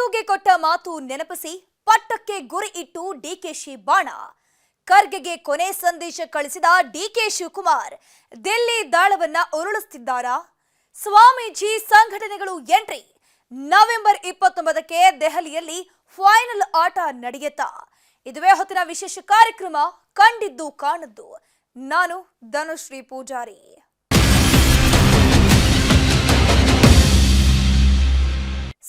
ಸಿದ್ದುಗೆ ಕೊಟ್ಟ ಮಾತು ನೆನಪಿಸಿ ಪಟ್ಟಕ್ಕೆ ಗುರಿ ಇಟ್ಟು ಡಿಕೆಶಿ ಬಾಣ. ಖರ್ಗೆಗೆ ಕೊನೆ ಸಂದೇಶ ಕಳಿಸಿದ ಡಿಕೆ ಶಿವಕುಮಾರ್ ದಿಲ್ಲಿ ದಾಳವನ್ನ ಉರುಳಿಸುತ್ತಿದ್ದಾರಾ? ಸ್ವಾಮೀಜಿ ಸಂಘಟನೆಗಳು ಎಂಟ್ರಿ. ನವೆಂಬರ್ 29ಕ್ಕೆ ದೆಹಲಿಯಲ್ಲಿ ಫೈನಲ್ ಆಟ ನಡೆಯುತ್ತಾ? ಇದುವೇ ಹೊತ್ತಿನ ವಿಶೇಷ ಕಾರ್ಯಕ್ರಮ ಕಂಡಿದ್ದು ಕಾಣದ್ದು. ನಾನು ಧನುಶ್ರೀ ಪೂಜಾರಿ.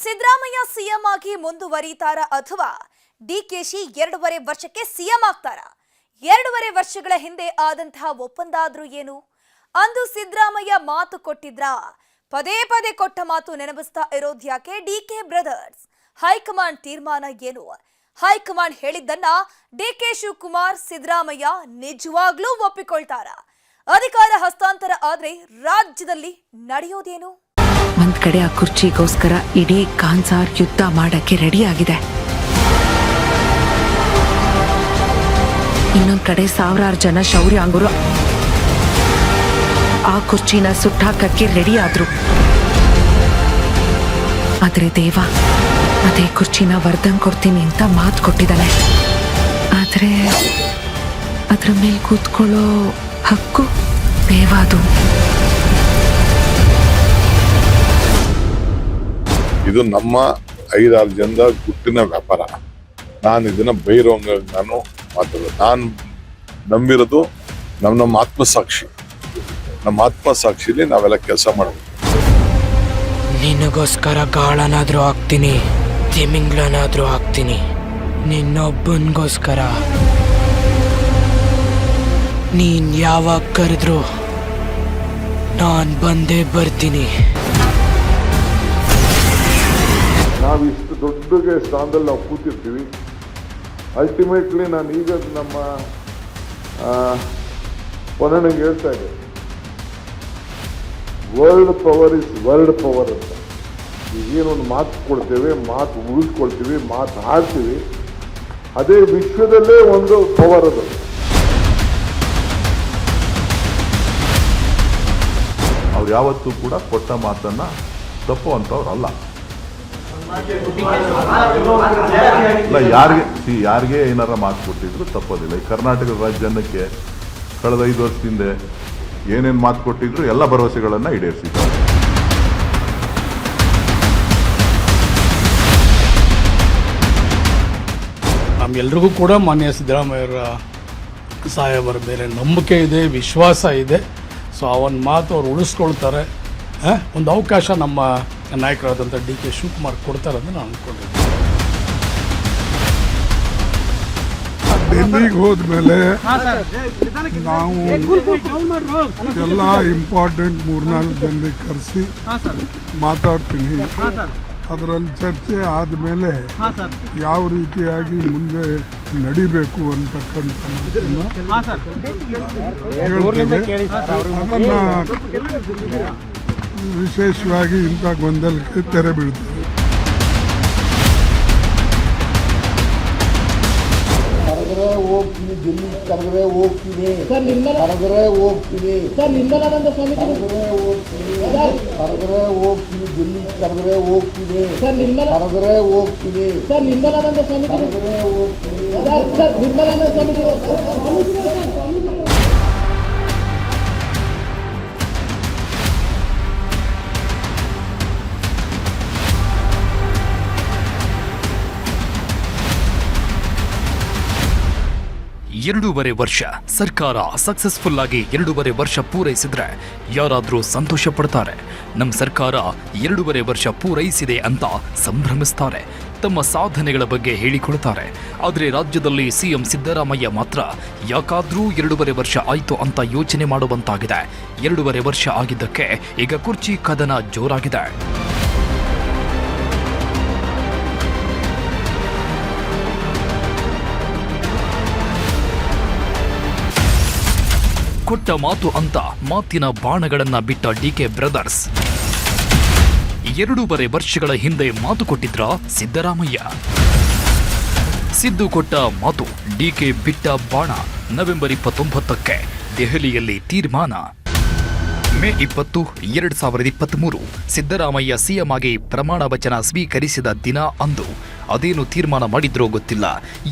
ಸಿದ್ದರಾಮಯ್ಯ ಸಿಎಂ ಆಗಿ ಮುಂದುವರಿತಾರಾ ಅಥವಾ ಡಿಕೆಶಿ 2.5 ವರ್ಷಕ್ಕೆ ಸಿಎಂ ಆಗ್ತಾರಾ? 2.5 ವರ್ಷಗಳ ಹಿಂದೆ ಆದಂತಹ ಒಪ್ಪಂದ ಆದ್ರೂ ಏನು? ಅಂದು ಸಿದ್ದರಾಮಯ್ಯ ಮಾತು ಕೊಟ್ಟಿದ್ರಾ? ಪದೇ ಪದೇ ಕೊಟ್ಟ ಮಾತು ನೆನಪಿಸ್ತಾ ಇರೋದ್ಯಾಕೆ ಡಿಕೆ ಬ್ರದರ್ಸ್? ಹೈಕಮಾಂಡ್ ತೀರ್ಮಾನ ಏನು? ಹೈಕಮಾಂಡ್ ಹೇಳಿದ್ದನ್ನ ಡಿಕೆ ಶಿವಕುಮಾರ್ ಸಿದ್ದರಾಮಯ್ಯ ನಿಜವಾಗ್ಲೂ ಒಪ್ಪಿಕೊಳ್ತಾರಾ? ಅಧಿಕಾರ ಹಸ್ತಾಂತರ ಆದ್ರೆ ರಾಜ್ಯದಲ್ಲಿ ನಡೆಯೋದೇನು? ಒಂದ್ ಕಡೆ ಆ ಕುರ್ಚಿಗೋಸ್ಕರ ಇಡೀ ಕಾನ್ಸಾರ್ ಯುದ್ಧ ಮಾಡಕ್ಕೆ ರೆಡಿ ಆಗಿದೆ. ಇನ್ನೊಂದ್ ಕಡೆ ಸಾವಿರಾರು ಜನ ಶೌರ್ಯಾಂಗರು ಆ ಕುರ್ಚಿನ ಸುಟ್ಟಾಕಕ್ಕೆ ರೆಡಿ ಆದ್ರು. ಆದ್ರೆ ದೇವ ಅದೇ ಕುರ್ಚಿನ ವರ್ಧನ್ ಕೊಡ್ತೀನಿ ಅಂತ ಮಾತು ಕೊಟ್ಟಿದ್ದಾನೆ. ಆದ್ರೆ ಅದ್ರ ಮೇಲೆ ಕೂತ್ಕೊಳ್ಳೋ ಹಕ್ಕು ದೇವಾದು. ಇದು ನಮ್ಮ 5-6 ಜನದ ಗುಟ್ಟಿನ ವ್ಯಾಪಾರ. ನಾನು ಇದನ್ನ ಬೈರೋಂಗ ನಾನು ಮಾತಾಡೋದು. ನಾನು ನಂಬಿರೋದು ನಮ್ಮ ಆತ್ಮಸಾಕ್ಷಿ. ನಮ್ಮ ಆತ್ಮಸಾಕ್ಷಿಲಿ ನಾವೆಲ್ಲ ಕೆಲಸ ಮಾಡಬೇಕು. ನಿನಗೋಸ್ಕರ ಗಾಳನಾದ್ರೂ ಹಾಕ್ತೀನಿ, ತಿಮಿಂಗ್ಲನಾದ್ರೂ ಹಾಕ್ತೀನಿ. ನಿನ್ನೊಬ್ಬನಿಗೋಸ್ಕರ ನೀನ್ ಯಾವಾಗ ಕರೆದ್ರು ನಾನ್ ಬಂದೇ ಬರ್ತೀನಿ. ನಾವು ಇಷ್ಟು ದೊಡ್ಡ ಸ್ಥಾನದಲ್ಲಿ ನಾವು ಕೂತಿರ್ತೀವಿ. ಅಲ್ಟಿಮೇಟ್ಲಿ ನಾನು ಈಗ ನಮ್ಮ ಪೊನ್ನಣ್ಣಂಗೆ ಹೇಳ್ತಾ ಇದ್ದೆ, world power is world power ಅಂತ. ಈಗೇನೊಂದು ಮಾತು ಕೊಡ್ತೇವೆ, ಮಾತು ಉಳಿಸ್ಕೊಳ್ತೀವಿ, ಮಾತು ಆಡ್ತೀವಿ, ಅದೇ ವಿಶ್ವದಲ್ಲೇ ಒಂದು ಪವರ್ ಅದು. ಅವ್ರು ಯಾವತ್ತೂ ಕೂಡ ಕೊಟ್ಟ ಮಾತನ್ನ ತಪ್ಪುವಂಥವ್ರು ಅಲ್ಲ. ಇಲ್ಲ, ಯಾರಿಗೆ ಏನಾರ ಮಾತು ಕೊಟ್ಟಿದ್ರು ತಪ್ಪೋದಿಲ್ಲ. ಈ ಕರ್ನಾಟಕ ರಾಜ್ಯ ಜನಕ್ಕೆ ಕಳೆದ 5 ವರ್ಷದಿಂದ ಏನೇನು ಮಾತು ಕೊಟ್ಟಿದ್ರು ಎಲ್ಲ ಭರವಸೆಗಳನ್ನ ಈಡೇರಿಸಿದ್ದಾರೆ. ನಮ್ಗೆಲ್ರಿಗೂ ಕೂಡ ಮಾನ್ಯ ಸಿದ್ದರಾಮಯ್ಯರ ಸಾಹೇಬರ ಮೇಲೆ ನಂಬಿಕೆ ಇದೆ, ವಿಶ್ವಾಸ ಇದೆ. ಸೊ ಆ ಒಂದು ಮಾತು ಅವ್ರು ಉಳಿಸ್ಕೊಳ್ತಾರೆ. ಒಂದು ಅವಕಾಶ ನಮ್ಮ ನಾಯಕರಾದಂಥ ಡಿಕೆ ಶಿವಕುಮಾರ್ ಕೊಡ್ತಾರೆ ಅಂತ ನಾನು ಅಂದ್ಕೊಂಡಿದ್ದೆ. ಡೆಲ್ಲಿಗೆ ಹೋದ್ಮೇಲೆ ನಾವು ಎಲ್ಲ ಇಂಪಾರ್ಟೆಂಟ್ 3-4 ಜನರಿಗೆ ಕರೆಸಿ ಮಾತಾಡ್ತೀನಿ. ಅದರಲ್ಲಿ ಚರ್ಚೆ ಆದಮೇಲೆ ಯಾವ ರೀತಿಯಾಗಿ ಮುಂದೆ ನಡಿಬೇಕು ಅಂತಕ್ಕಂಥ ಹೇಳ್ತೇವೆ. ಅದನ್ನು ವಿಶೇಷವಾಗಿ ಇಂಥ ಗೊಂದಲಕ್ಕೆ ತೆರೆ ಬೀಳ್ತದೆ. ಕರೆದರೆ ಹೋಗ್ತೀನಿ, ದಿಲ್ಲಿ ಕರೆದರೆ ಹೋಗ್ತೀನಿ, ಕರೆದರೆ ಹೋಗ್ತೀನಿ, ಕರೆದರೆ ಹೋಗ್ತೀನಿ, ಕರೆದರೆ ಹೋಗ್ತೀನಿ, ದಿಲ್ಲಿ ಕರೆದರೆ ಹೋಗ್ತೀನಿ, ಕರೆದರೆ ಹೋಗ್ತೀನಿ, ಕರೆದರೆ ಹೋಗ್ತೀನಿ. ಎರಡೂವರೆ ವರ್ಷ ಸರ್ಕಾರ ಸಕ್ಸಸ್ಫುಲ್ ಆಗಿ 2.5 ವರ್ಷ ಪೂರೈಸಿದ್ರೆ ಯಾರಾದ್ರೂ ಸಂತೋಷ ಪಡ್ತಾರೆ. ನಮ್ಮ ಸರ್ಕಾರ 2.5 ವರ್ಷ ಪೂರೈಸಿದೆ ಅಂತ ಸಂಭ್ರಮಿಸ್ತಾರೆ, ತಮ್ಮ ಸಾಧನೆಗಳ ಬಗ್ಗೆ ಹೇಳಿಕೊಳ್ತಾರೆ. ಆದರೆ ರಾಜ್ಯದಲ್ಲಿ ಸಿಎಂ ಸಿದ್ದರಾಮಯ್ಯ ಮಾತ್ರ ಯಾಕಾದ್ರೂ 2.5 ವರ್ಷ ಆಯ್ತು ಅಂತ ಯೋಚನೆ ಮಾಡುವಂತಾಗಿದೆ. 2.5 ವರ್ಷ ಆಗಿದ್ದಕ್ಕೆ ಈಗ ಕುರ್ಚಿ ಕದನ ಜೋರಾಗಿದೆ. ಕೊಟ್ಟ ಮಾತು ಅಂತ ಮಾತಿನ ಬಾಣಗಳನ್ನ ಬಿಟ್ಟ ಡಿಕೆ ಬ್ರದರ್ಸ್ 2.5 ವರ್ಷಗಳ ಹಿಂದೆ ಮಾತು ಕೊಟ್ಟಿದ್ರ ಸಿದ್ದರಾಮಯ್ಯ. ಸಿದ್ದು ಕೊಟ್ಟ ಮಾತು, ಡಿಕೆ ಬಿಟ್ಟ ಬಾಣ. ನವೆಂಬರ್ 29ಕ್ಕೆ ದೆಹಲಿಯಲ್ಲಿ ತೀರ್ಮಾನ. ಮೇ 20, 2023 ಸಿದ್ದರಾಮಯ್ಯ ಸಿಎಂ ಆಗಿ ಪ್ರಮಾಣ ವಚನ ಸ್ವೀಕರಿಸಿದ ದಿನ ಅಂದು ಅದೇನು ತೀರ್ಮಾನ ಮಾಡಿದ್ರೋ ಗೊತ್ತಿಲ್ಲ,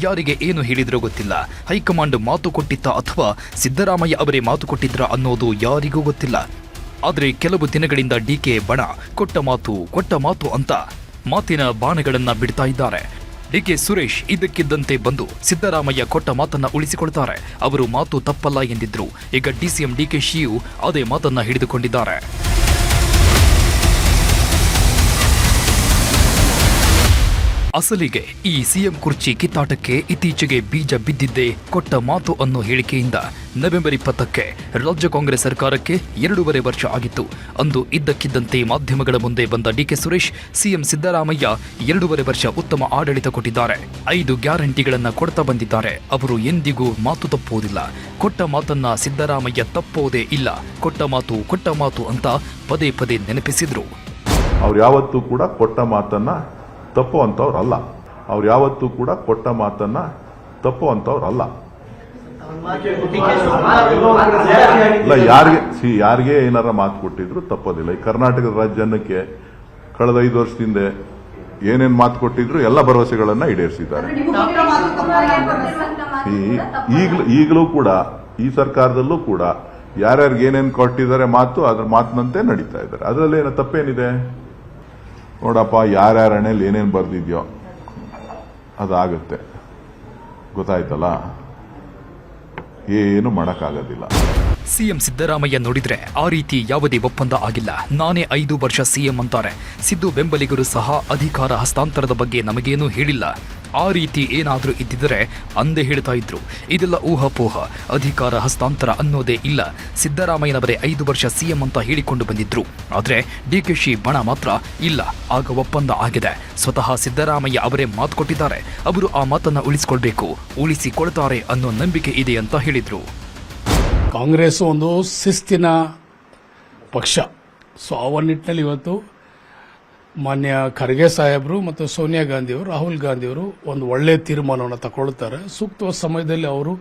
ಯಾರಿಗೆ ಏನು ಹೇಳಿದ್ರೋ ಗೊತ್ತಿಲ್ಲ. ಹೈಕಮಾಂಡ್ ಮಾತು ಕೊಟ್ಟಿತ್ತ ಅಥವಾ ಸಿದ್ದರಾಮಯ್ಯ ಅವರೇ ಮಾತು ಕೊಟ್ಟಿದ್ರ ಅನ್ನೋದು ಯಾರಿಗೂ ಗೊತ್ತಿಲ್ಲ. ಆದರೆ ಕೆಲವು ದಿನಗಳಿಂದ ಡಿಕೆ ಬಣ ಕೊಟ್ಟ ಮಾತು ಅಂತ ಮಾತಿನ ಬಾಣಗಳನ್ನ ಬಿಡ್ತಾ ಇದ್ದಾರೆ. ಡಿಕೆ ಸುರೇಶ್ ಇದ್ದಕ್ಕಿದ್ದಂತೆ ಬಂದು ಸಿದ್ದರಾಮಯ್ಯ ಕೊಟ್ಟ ಮಾತನ್ನ ಉಳಿಸಿಕೊಳ್ತಾರೆ. ಅವರು ಮಾತು ತಪ್ಪಲ್ಲ ಎಂದಿದ್ರು. ಈಗ ಡಿಸಿಎಂ ಡಿಕೆಶಿಯು ಅದೇ ಮಾತನ್ನ ಹಿಡಿದುಕೊಂಡಿದ್ದಾರೆ. ಅಸಲಿಗೆ ಈ ಸಿಎಂ ಕುರ್ಚಿ ಕಿತ್ತಾಟಕ್ಕೆ ಇತ್ತೀಚೆಗೆ ಬೀಜ ಬಿದ್ದಿದ್ದೇ ಕೊಟ್ಟ ಮಾತು ಅನ್ನೋ ಹೇಳಿಕೆಯಿಂದ. ನವೆಂಬರ್ 20ಕ್ಕೆ ರಾಜ್ಯ ಕಾಂಗ್ರೆಸ್ ಸರ್ಕಾರಕ್ಕೆ 2.5 ವರ್ಷ ಆಗಿತ್ತು. ಅಂದು ಇದ್ದಕ್ಕಿದ್ದಂತೆ ಮಾಧ್ಯಮಗಳ ಮುಂದೆ ಬಂದ ಡಿಕೆ ಸುರೇಶ್ ಸಿಎಂ ಸಿದ್ದರಾಮಯ್ಯ 2.5 ವರ್ಷ ಉತ್ತಮ ಆಡಳಿತ ಕೊಟ್ಟಿದ್ದಾರೆ, 5 ಗ್ಯಾರಂಟಿಗಳನ್ನ ಕೊಡ್ತಾ ಬಂದಿದ್ದಾರೆ, ಅವರು ಎಂದಿಗೂ ಮಾತು ತಪ್ಪುವುದಿಲ್ಲ, ಕೊಟ್ಟ ಮಾತನ್ನ ಸಿದ್ದರಾಮಯ್ಯ ತಪ್ಪೋದೇ ಇಲ್ಲ, ಕೊಟ್ಟ ಮಾತು ಅಂತ ಪದೇ ಪದೇ ನೆನಪಿಸಿದ್ರು. ಅವ್ರು ಯಾವತ್ತೂ ಕೂಡ ಕೊಟ್ಟ ಮಾತನ್ನ ತಪ್ಪು ಅಂತವ್ರಲ್ಲ. ಅವ್ರು ಯಾವತ್ತೂ ಕೂಡ ಕೊಟ್ಟ ಮಾತನ್ನ ತಪ್ಪು ಅಂತವ್ರಲ್ಲ. ಇಲ್ಲ, ಯಾರಿಗೆ ಏನಾರ ಮಾತು ಕೊಟ್ಟಿದ್ರು ತಪ್ಪೋದಿಲ್ಲ. ಈ ಕರ್ನಾಟಕದ ರಾಜ್ಯ ಜನಕ್ಕೆ ಕಳೆದ 5 ವರ್ಷದಿಂದ ಏನೇನ್ ಮಾತು ಕೊಟ್ಟಿದ್ರು ಎಲ್ಲ ಭರವಸೆಗಳನ್ನ ಈಡೇರಿಸಿದ್ದಾರೆ. ಈಗಲೂ ಕೂಡ ಈ ಸರ್ಕಾರದಲ್ಲೂ ಕೂಡ ಯಾರ್ಯಾರಿಗೆ ಏನೇನ್ ಕೊಟ್ಟಿದ್ದಾರೆ ಮಾತು, ಅದ್ರ ಮಾತಿನಂತೆ ನಡೀತಾ ಇದ್ದಾರೆ. ಅದರಲ್ಲೇನು ತಪ್ಪೇನಿದೆ? ನೋಡಪ್ಪ, ಯಾರ್ಯಾರ ಹಣೆಯಲ್ಲಿ ಏನೇನು ಬರ್ದಿದ್ಯೋ ಅದಾಗುತ್ತೆ, ಗೊತ್ತಾಯ್ತಲ್ಲ, ಏನು ಮಾಡಕ್ಕಾಗೋದಿಲ್ಲ. ಸಿಎಂ ಸಿದ್ದರಾಮಯ್ಯ ನೋಡಿದ್ರೆ ಆ ರೀತಿ ಯಾವುದೇ ಒಪ್ಪಂದ ಆಗಿಲ್ಲ. ನಾನೇ 5 ವರ್ಷ ಸಿಎಂ ಅಂತಾರೆ. ಸಿದ್ದು ಬೆಂಬಲಿಗರು ಸಹ ಅಧಿಕಾರ ಹಸ್ತಾಂತರದ ಬಗ್ಗೆ ನಮಗೇನೂ ಹೇಳಿಲ್ಲ. ಆ ರೀತಿ ಏನಾದರೂ ಇದ್ದಿದ್ರೆ ಅಂದೇ ಹೇಳ್ತಾ ಇದ್ರು. ಇದೆಲ್ಲ ಊಹಾಪೋಹ, ಅಧಿಕಾರ ಹಸ್ತಾಂತರ ಅನ್ನೋದೇ ಇಲ್ಲ. ಸಿದ್ದರಾಮಯ್ಯನವರೇ 5 ವರ್ಷ ಸಿಎಂ ಅಂತ ಹೇಳಿಕೊಂಡು ಬಂದಿದ್ರು. ಆದರೆ ಡಿಕೆಶಿ ಬಣ ಮಾತ್ರ ಇಲ್ಲ, ಆಗ ಒಪ್ಪಂದ ಆಗಿದೆ. ಸ್ವತಃ ಸಿದ್ದರಾಮಯ್ಯ ಅವರೇ ಮಾತು ಕೊಟ್ಟಿದ್ದಾರೆ. ಅವರು ಆ ಮಾತನ್ನ ಉಳಿಸಿಕೊಳ್ತಾರೆ ಅನ್ನೋ ನಂಬಿಕೆ ಇದೆ ಅಂತ ಹೇಳಿದ್ರು. ಕಾಂಗ್ರೆಸ್ ಒಂದು ಶಿಸ್ತಿನ ಪಕ್ಷ. ಸೊ ಆ ನಿಟ್ಟಿನಲ್ಲಿ ಇವತ್ತು ಮಾನ್ಯ ಖರ್ಗೆ ಸಾಹೇಬರು ಮತ್ತು ಸೋನಿಯಾ ಗಾಂಧಿಯವರು, ರಾಹುಲ್ ಗಾಂಧಿಯವರು ಒಂದು ಒಳ್ಳೆಯ ತೀರ್ಮಾನವನ್ನು ತಗೊಳ್ತಾರೆ. ಸೂಕ್ತ ಸಮಯದಲ್ಲಿ ಅವರು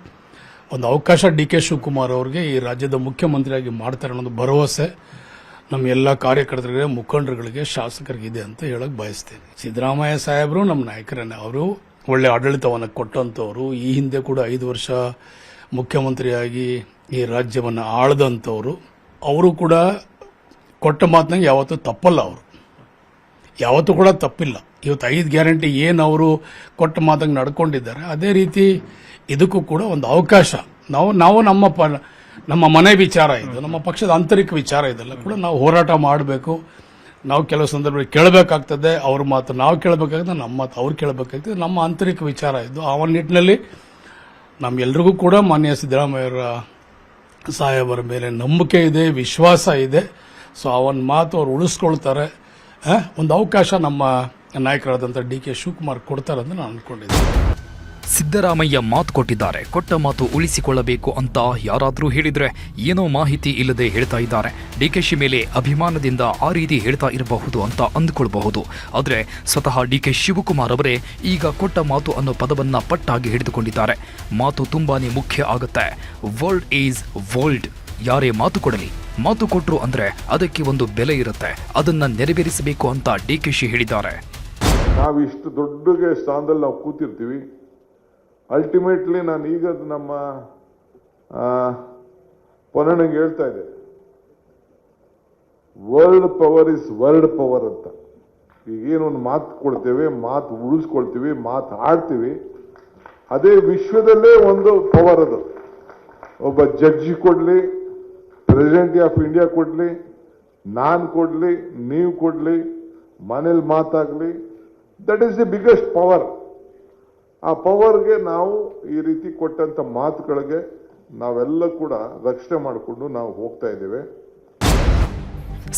ಒಂದು ಅವಕಾಶ ಡಿ.ಕೆ. ಶಿವಕುಮಾರ್ ಅವರಿಗೆ ಈ ರಾಜ್ಯದ ಮುಖ್ಯಮಂತ್ರಿಯಾಗಿ ಮಾಡ್ತಾರೆ ಅನ್ನೋದು ಭರವಸೆ ನಮ್ಮ ಎಲ್ಲ ಕಾರ್ಯಕರ್ತರಿಗೆ, ಮುಖಂಡರುಗಳಿಗೆ, ಶಾಸಕರಿಗೆ ಇದೆ ಅಂತ ಹೇಳಕ್ ಬಯಸ್ತೇನೆ. ಸಿದ್ದರಾಮಯ್ಯ ಸಾಹೇಬರು ನಮ್ಮ ನಾಯಕರನ್ನೇ. ಅವರು ಒಳ್ಳೆ ಆಡಳಿತವನ್ನು ಕೊಟ್ಟಂತವರು. ಈ ಹಿಂದೆ ಕೂಡ 5 ವರ್ಷ ಮುಖ್ಯಮಂತ್ರಿಯಾಗಿ ಈ ರಾಜ್ಯವನ್ನು ಆಳದಂಥವರು. ಅವರು ಕೂಡ ಕೊಟ್ಟ ಮಾತನಾಗ ಯಾವತ್ತೂ ತಪ್ಪಲ್ಲ. ಅವರು ಯಾವತ್ತೂ ಕೂಡ ತಪ್ಪಿಲ್ಲ. ಇವತ್ತು 5 ಗ್ಯಾರಂಟಿ ಏನು ಅವರು ಕೊಟ್ಟ ಮಾತಾಗ ನಡ್ಕೊಂಡಿದ್ದಾರೆ, ಅದೇ ರೀತಿ ಇದಕ್ಕೂ ಕೂಡ ಒಂದು ಅವಕಾಶ. ನಾವು ನಮ್ಮ ಮನೆ ವಿಚಾರ ಇದು, ನಮ್ಮ ಪಕ್ಷದ ಆಂತರಿಕ ವಿಚಾರ ಇದೆಲ್ಲ ಕೂಡ ನಾವು ಹೋರಾಟ ಮಾಡಬೇಕು. ನಾವು ಕೆಲವು ಸಂದರ್ಭದಲ್ಲಿ ಕೇಳಬೇಕಾಗ್ತದೆ ಅವ್ರ ಮಾತು, ನಾವು ಕೇಳಬೇಕಾಗ್ತದೆ ನಮ್ಮ ಮಾತು ಅವ್ರು ಕೇಳಬೇಕಾಗ್ತದೆ. ನಮ್ಮ ಆಂತರಿಕ ವಿಚಾರ ಇದು. ಆ ಒಂದು ನಿಟ್ಟಿನಲ್ಲಿ ನಮ್ಮೆಲ್ರಿಗೂ ಕೂಡ ಮಾನ್ಯ ಸಿದ್ದರಾಮಯ್ಯರ ಸಾಹೇಬರ ಮೇಲೆ ನಂಬಿಕೆ ಇದೆ, ವಿಶ್ವಾಸ ಇದೆ. ಸೊ ಆ ಒಂದು ಮಾತು ಅವ್ರು ಉಳಿಸ್ಕೊಳ್ತಾರೆ. ಒಂದು ಅವಕಾಶ ನಮ್ಮ ನಾಯಕರಾದಂಥ ಡಿ.ಕೆ. ಶಿವಕುಮಾರ್ ಕೊಡ್ತಾರೆ ಅಂತ ನಾನು ಅನ್ಕೊಂಡಿದ್ದೀನಿ. ಸಿದ್ದರಾಮಯ್ಯ ಮಾತು ಕೊಟ್ಟಿದ್ದಾರೆ, ಕೊಟ್ಟ ಮಾತು ಉಳಿಸಿಕೊಳ್ಳಬೇಕು ಅಂತ ಯಾರಾದರೂ ಹೇಳಿದ್ರೆ ಏನೋ ಮಾಹಿತಿ ಇಲ್ಲದೆ ಹೇಳ್ತಾ ಇದ್ದಾರೆ. ಡಿಕೆಶಿ ಮೇಲೆ ಅಭಿಮಾನದಿಂದ ಆ ರೀತಿ ಹೇಳ್ತಾ ಇರಬಹುದು ಅಂತ ಅಂದುಕೊಳ್ಬಹುದು. ಆದರೆ ಸ್ವತಃ ಡಿ.ಕೆ. ಶಿವಕುಮಾರ್ ಅವರೇ ಈಗ ಕೊಟ್ಟ ಮಾತು ಅನ್ನೋ ಪದವನ್ನ ಪಟ್ಟಾಗಿ ಹಿಡಿದುಕೊಂಡಿದ್ದಾರೆ. ಮಾತು ತುಂಬಾನೇ ಮುಖ್ಯ ಆಗುತ್ತೆ. World is world. ಯಾರೇ ಮಾತು ಕೊಡಲಿ, ಮಾತು ಕೊಟ್ರು ಅಂದ್ರೆ ಅದಕ್ಕೆ ಒಂದು ಬೆಲೆ ಇರುತ್ತೆ, ಅದನ್ನ ನೆರವೇರಿಸಬೇಕು ಅಂತ ಡಿಕೆಶಿ ಹೇಳಿದ್ದಾರೆ. ನಾವು ಇಷ್ಟು ದೊಡ್ಡ ಸ್ಥಾನದಲ್ಲಿ ನಾವು ಕೂತಿರ್ತೀವಿ. ಅಲ್ಟಿಮೇಟ್ಲಿ ನಾನು ಈಗ ನಮ್ಮ ಪೊನ್ನಣ್ಣಂಗೆ ಹೇಳ್ತಾ ಇದ್ದೆ, world power is world power ಅಂತ. ಈಗೇನು ಒಂದು ಮಾತು ಕೊಡ್ತೇವೆ, ಮಾತು ಉಳಿಸ್ಕೊಳ್ತೀವಿ, ಮಾತು ಆಡ್ತೀವಿ, ಅದೇ ವಿಶ್ವದಲ್ಲೇ ಒಂದು ಪವರ್ ಅದು. ಒಬ್ಬ ಜಡ್ಜಿ ಕೊಡ್ಲಿ, ಪ್ರೆಸಿಡೆಂಟ್ ಆಫ್ ಇಂಡಿಯಾ ಕೊಡ್ಲಿ, ನಾನು ಕೊಡ್ಲಿ, ನೀವು ಕೊಡ್ಲಿ, ಮನೇಲಿ ಮಾತಾಗ್ಲಿ, that is the biggest power. ಆ ಪವರ್ಗೆ ನಾವು ಈ ರೀತಿ ಕೊಟ್ಟಂತ ಮಾತುಗಳಿಗೆ ನಾವೆಲ್ಲ ಕೂಡ ರಕ್ಷಣೆ ಮಾಡಿಕೊಂಡು ನಾವು ಹೋಗ್ತಾ ಇದ್ದೇವೆ.